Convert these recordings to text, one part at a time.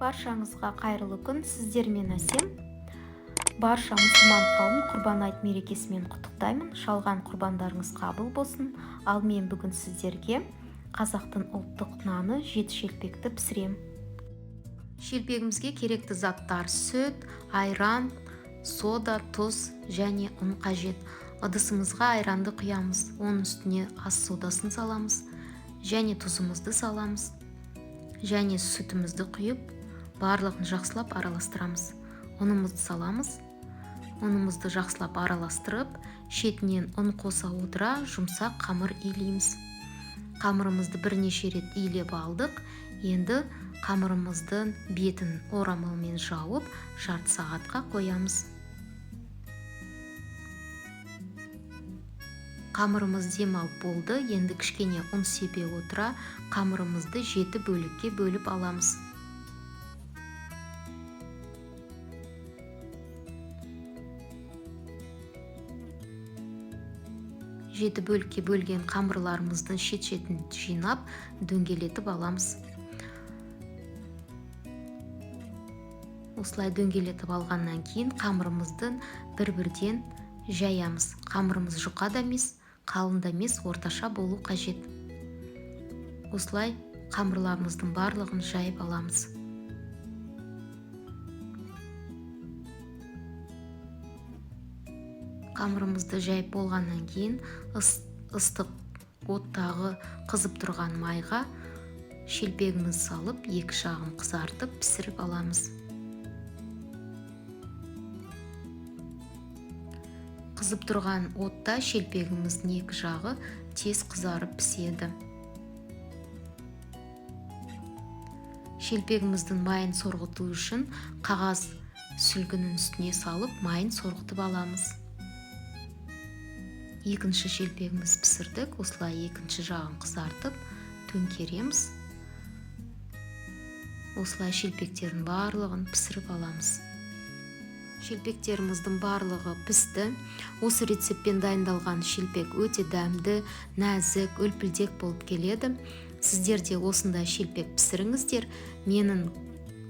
Баршаңызға қайырлы күн. Сіздермен Әсем. Барша мұсылман қауымын Құрбан айт мерекесімен құттықтаймын. Шалған құрбандарыңыз қабыл болсын. Ал мен бүгін сіздерге қазақтың ұлттық наны жеті шелпекті пісірем. Шелпегімізге керекті заттар: сүт, айран, сода, тұз және ұн қажет. Ыдысымызға айранды құямыз, оның үстіне ас содасын саламыз және тұзымызды саламыз және сүтімізді құйып, барлығын жақсылап араластырамыз. Ұнымызды саламыз. Ұнымызды жақсылап араластырып, шетінен ұн қоса отыра жұмсақ қамыр илейміз. Қамырымызды бірнеше рет илеп алдық. Енді қамырымыздың бетін орамалмен жауып, жарты сағатқа қоямыз. Қамырымыз демалып болды. Енді кішкене ұн сепе отыра, қамырымызды 7 бөлікке бөліп аламыз. Жеті бөлікке бөлген қамырларымыздың шет-шетін жинап, дөңгелетіп аламыз. Осылай дөңгелетіп алғаннан кейін қамырымыздың бір-бірден жаямыз. Қамырымыз жұқа да емес, қалың да емес, орташа болу қажет. Осылай қамырларымыздың барлығын жайып аламыз. Қамырымызды жайып болғаннан кейін ыстық оттағы қызып тұрған майға шелпегімізді салып, екі жағын қызартып пісіріп аламыз. Қызып тұрған отта шелпегіміздің екі жағы тез қызарып піседі. Шелпегіміздің майын сорғыту үшін қағаз сүлгінің үстіне салып, майын сорғытып аламыз. Екінші шелпегіміз пісірдік. Осылай екінші жағын қызартып, төңкереміз. Осылай шелпектердің барлығын пісіріп аламыз. Шелпектеріміздің барлығы пісті. Осы рецептпен дайындалған шелпек өте дәмді, нәзік, үлпілдек болып келеді. Сіздер де осындай шелпек пісіріңіздер. Менің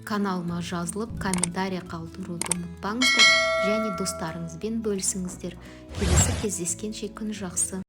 каналыма жазылып, комментарий қалдыруды ұмытпаңыздар және достарыңызбен бөлісіңіздер. Келесі кездескенше күн жақсы.